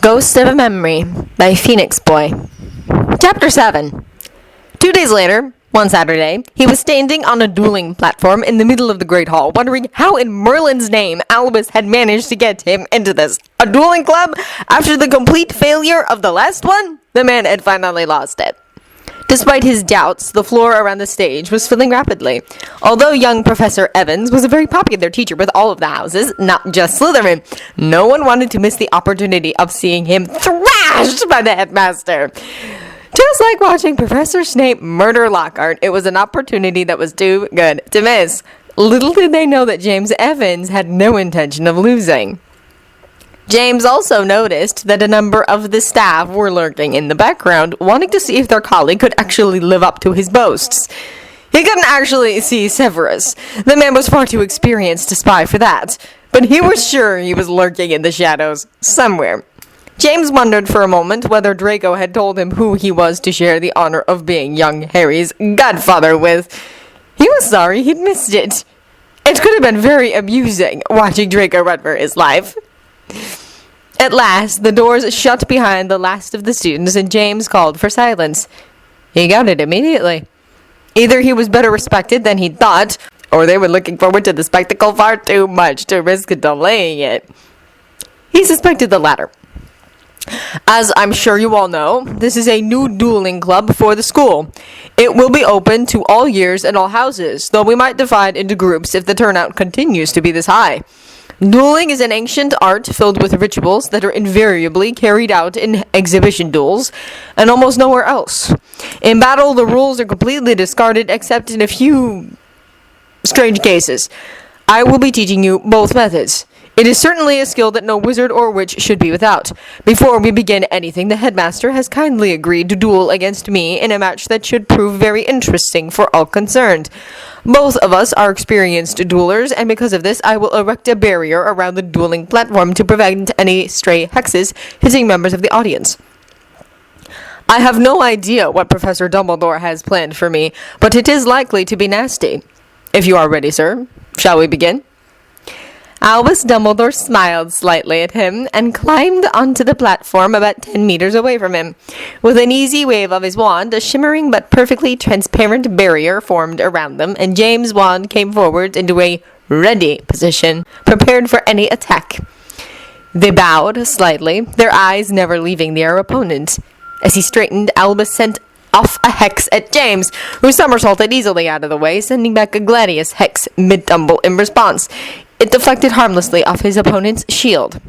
Ghost of a Memory by Phoenix Boy. Chapter 7. 2 days later, one Saturday, he was standing on a dueling platform in the middle of the Great Hall, wondering how in Merlin's name Albus had managed to get him into this. A dueling club? After the complete failure of the last one? The man had finally lost it. Despite his doubts, the floor around the stage was filling rapidly. Although young Professor Evans was a very popular teacher with all of the houses, not just Slytherin, no one wanted to miss the opportunity of seeing him thrashed by the headmaster. Just like watching Professor Snape murder Lockhart, it was an opportunity that was too good to miss. Little did they know that James Evans had no intention of losing. James also noticed that a number of the staff were lurking in the background, wanting to see if their colleague could actually live up to his boasts. He couldn't actually see Severus. The man was far too experienced to spy for that, but he was sure he was lurking in the shadows somewhere. James wondered for a moment whether Draco had told him who he was to share the honor of being young Harry's godfather with. He was sorry he'd missed it. It could have been very amusing watching Draco run for his life. At last, the doors shut behind the last of the students, and James called for silence. He got it immediately. Either he was better respected than he'd thought, or they were looking forward to the spectacle far too much to risk delaying it. He suspected the latter. As I'm sure you all know, this is a new dueling club for the school. It will be open to all years and all houses, though we might divide into groups if the turnout continues to be this high. Dueling is an ancient art filled with rituals that are invariably carried out in exhibition duels, and almost nowhere else. In battle, the rules are completely discarded except in a few strange cases. I will be teaching you both methods. It is certainly a skill that no wizard or witch should be without. Before we begin anything, the headmaster has kindly agreed to duel against me in a match that should prove very interesting for all concerned. Both of us are experienced duelers, and because of this, I will erect a barrier around the dueling platform to prevent any stray hexes hitting members of the audience. I have no idea what Professor Dumbledore has planned for me, but it is likely to be nasty. If you are ready, sir, shall we begin? Albus Dumbledore smiled slightly at him and climbed onto the platform about 10 meters away from him. With an easy wave of his wand, a shimmering but perfectly transparent barrier formed around them, and James' wand came forward into a ready position, prepared for any attack. They bowed slightly, their eyes never leaving their opponent. As he straightened, Albus sent off a hex at James, who somersaulted easily out of the way, sending back a Gladius hex mid-tumble in response. It deflected harmlessly off his opponent's shield.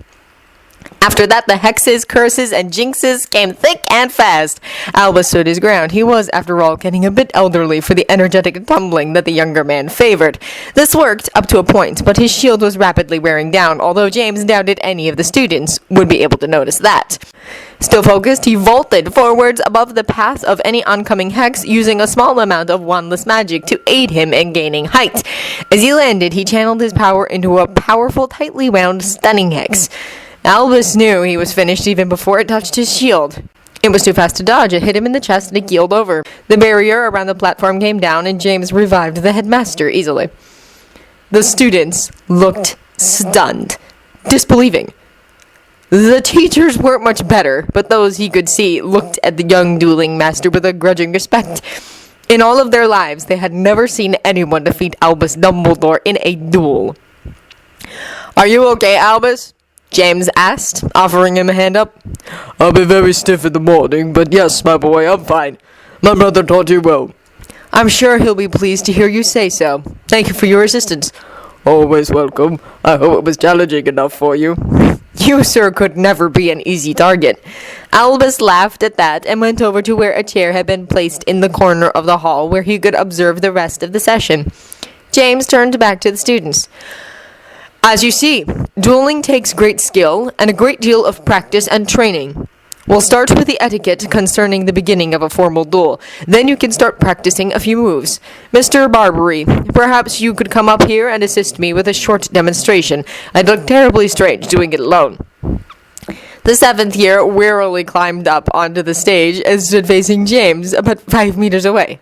After that, the hexes, curses, and jinxes came thick and fast. Albus stood his ground. He was, after all, getting a bit elderly for the energetic tumbling that the younger man favored. This worked up to a point, but his shield was rapidly wearing down, although James doubted any of the students would be able to notice that. Still focused, he vaulted forwards above the path of any oncoming hex, using a small amount of wandless magic to aid him in gaining height. As he landed, he channeled his power into a powerful, tightly wound stunning hex. Albus knew he was finished even before it touched his shield. It was too fast to dodge. It hit him in the chest and he keeled over. The barrier around the platform came down, and James revived the headmaster easily. The students looked stunned, disbelieving. The teachers weren't much better, but those he could see looked at the young dueling master with a grudging respect. In all of their lives, they had never seen anyone defeat Albus Dumbledore in a duel. "Are you okay, Albus?" James asked, offering him a hand up. "I'll be very stiff in the morning, but yes, my boy, I'm fine. My brother taught you well." "I'm sure he'll be pleased to hear you say so. Thank you for your assistance." "Always welcome. I hope it was challenging enough for you." "You, sir, could never be an easy target." Albus laughed at that and went over to where a chair had been placed in the corner of the hall where he could observe the rest of the session. James turned back to the students. "As you see, dueling takes great skill and a great deal of practice and training. We'll start with the etiquette concerning the beginning of a formal duel. Then you can start practicing a few moves. Mr. Barbary, perhaps you could come up here and assist me with a short demonstration. I'd look terribly strange doing it alone." The seventh year wearily climbed up onto the stage and stood facing James about 5 meters away.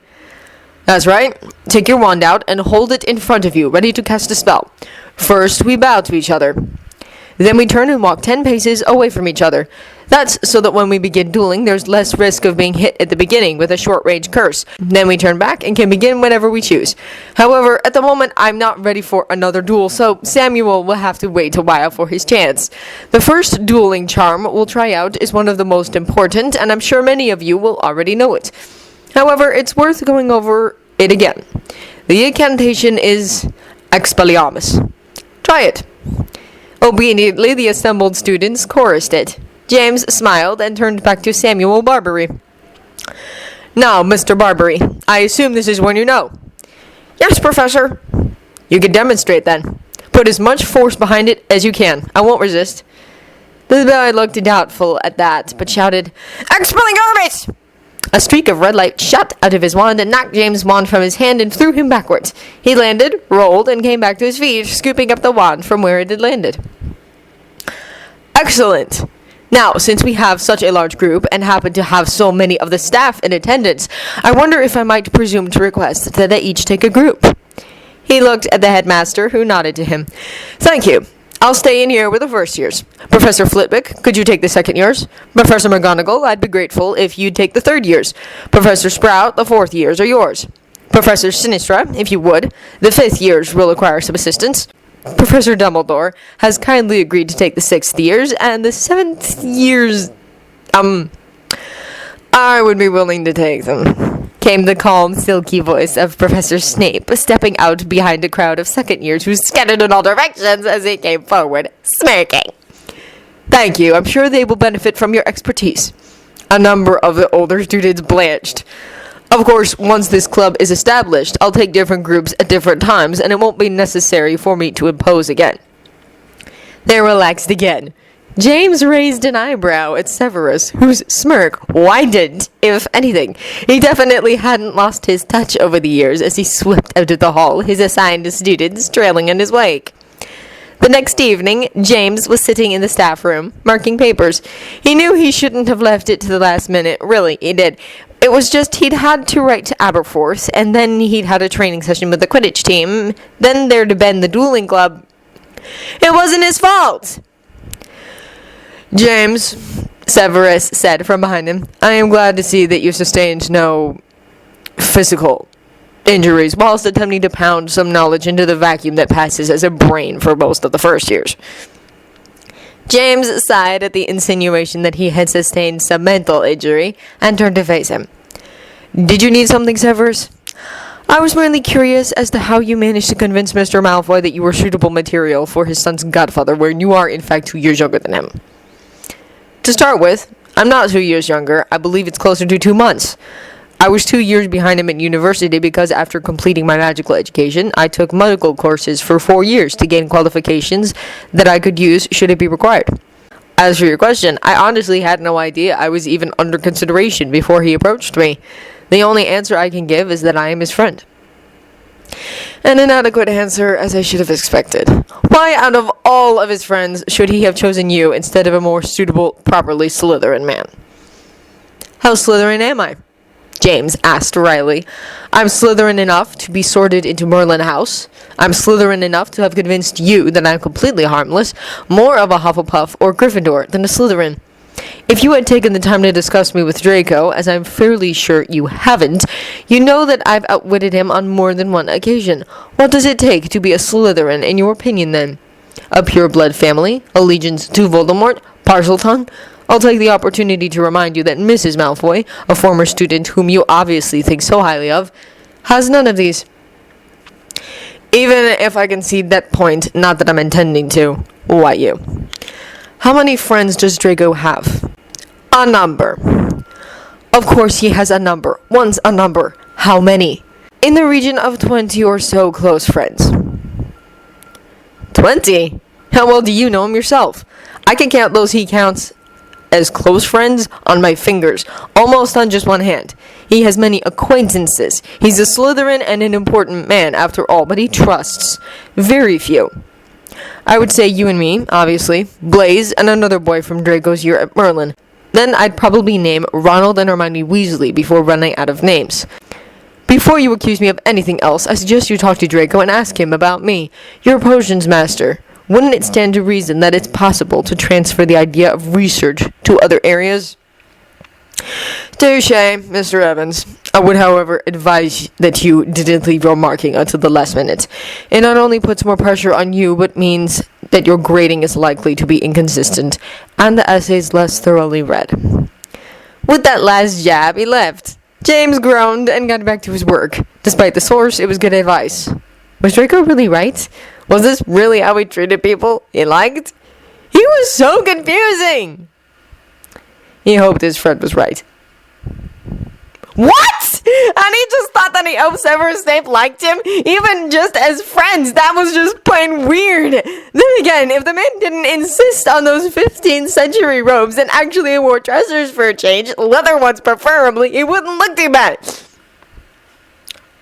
"That's right. Take your wand out and hold it in front of you, ready to cast a spell. First, we bow to each other." Then we turn and walk 10 paces away from each other. That's so that when we begin dueling, there's less risk of being hit at the beginning with a short-range curse. Then we turn back and can begin whenever we choose. However, at the moment, I'm not ready for another duel, so Samuel will have to wait a while for his chance. The first dueling charm we'll try out is one of the most important, and I'm sure many of you will already know it. However, it's worth going over it again. The incantation is Expelliarmus. Try it. Obediently, the assembled students chorused it. James smiled and turned back to Samuel Barbary. Now, Mr. Barbary, I assume this is one you know. Yes, Professor. You can demonstrate then. Put as much force behind it as you can. I won't resist. The boy looked doubtful at that, but shouted, Expelliarmus! A streak of red light shot out of his wand and knocked James' wand from his hand and threw him backwards. He landed, rolled, and came back to his feet, scooping up the wand from where it had landed. Excellent! Now, since we have such a large group and happen to have so many of the staff in attendance, I wonder if I might presume to request that they each take a group. He looked at the headmaster, who nodded to him. Thank you. I'll stay in here with the first years. Professor Flitwick, could you take the second years? Professor McGonagall, I'd be grateful if you'd take the third years. Professor Sprout, the fourth years are yours. Professor Sinistra, if you would. The fifth years will require some assistance. Professor Dumbledore has kindly agreed to take the 6th years, and the 7th years, I would be willing to take them, came the calm, silky voice of Professor Snape, stepping out behind a crowd of 2nd years who scattered in all directions as he came forward, smirking. Thank you, I'm sure they will benefit from your expertise. A number of the older students blanched. Of course, once this club is established, I'll take different groups at different times, and it won't be necessary for me to impose again. They relaxed again. James raised an eyebrow at Severus, whose smirk widened, if anything. He definitely hadn't lost his touch over the years as he swept out of the hall, his assigned students trailing in his wake. The next evening, James was sitting in the staff room, marking papers. He knew he shouldn't have left it to the last minute. Really, he did. It was just he'd had to write to Aberforth, and then he'd had a training session with the Quidditch team. Then there'd been the dueling club. It wasn't his fault! James, Severus said from behind him, I am glad to see that you sustained no physical injuries whilst attempting to pound some knowledge into the vacuum that passes as a brain for most of the first years. James sighed at the insinuation that he had sustained some mental injury and turned to face him. Did you need something, Severus? I was merely curious as to how you managed to convince Mr. Malfoy that you were suitable material for his son's godfather when you are in fact 2 years younger than him. To start with, I'm not 2 years younger. I believe it's closer to 2 months. I was 2 years behind him at university because after completing my magical education, I took medical courses for 4 years to gain qualifications that I could use should it be required. As for your question, I honestly had no idea I was even under consideration before he approached me. The only answer I can give is that I am his friend. An inadequate answer, as I should have expected. Why, out of all of his friends, should he have chosen you instead of a more suitable, properly Slytherin man? How Slytherin am I? James asked wryly. I'm Slytherin enough to be sorted into Merlin House. I'm Slytherin enough to have convinced you that I'm completely harmless, more of a Hufflepuff or Gryffindor than a Slytherin. If you had taken the time to discuss me with Draco, as I'm fairly sure you haven't, you know that I've outwitted him on more than one occasion. What does it take to be a Slytherin, in your opinion, then? A pure-blood family? Allegiance to Voldemort? Parseltongue? I'll take the opportunity to remind you that Mrs. Malfoy, a former student whom you obviously think so highly of, has none of these. Even if I concede that point, not that I'm intending to. Why you? How many friends does Draco have? A number. Of course he has a number. Once a number. How many? In the region of 20 or so close friends. 20? How well do you know him yourself? I can count those he counts as close friends on my fingers, almost on just one hand. He has many acquaintances. He's a Slytherin and an important man, after all, but he trusts very few. I would say you and me, obviously, Blaze, and another boy from Draco's year at Merlin. Then I'd probably name Ronald and Hermione Weasley before running out of names. Before you accuse me of anything else, I suggest you talk to Draco and ask him about me, your potions master. wouldn't it stand to reason that it's possible to transfer the idea of research to other areas? Touche, Mr. Evans. I would, however, advise that you didn't leave your marking until the last minute. It not only puts more pressure on you, but means that your grading is likely to be inconsistent, and the essays less thoroughly read. With that last jab, he left. James groaned and got back to his work. Despite the source, it was good advice. Was Draco really right? Was this really how he treated people he liked? He was so confusing! He hoped his friend was right. What? And he just thought that he hoped Severus Snape liked him, even just as friends. That was just plain weird. Then again, if the man didn't insist on those 15th century robes and actually wore dressers for a change, leather ones preferably, he wouldn't look too bad.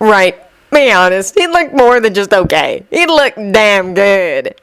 Right. Be honest, he'd look more than just okay. He'd look damn good.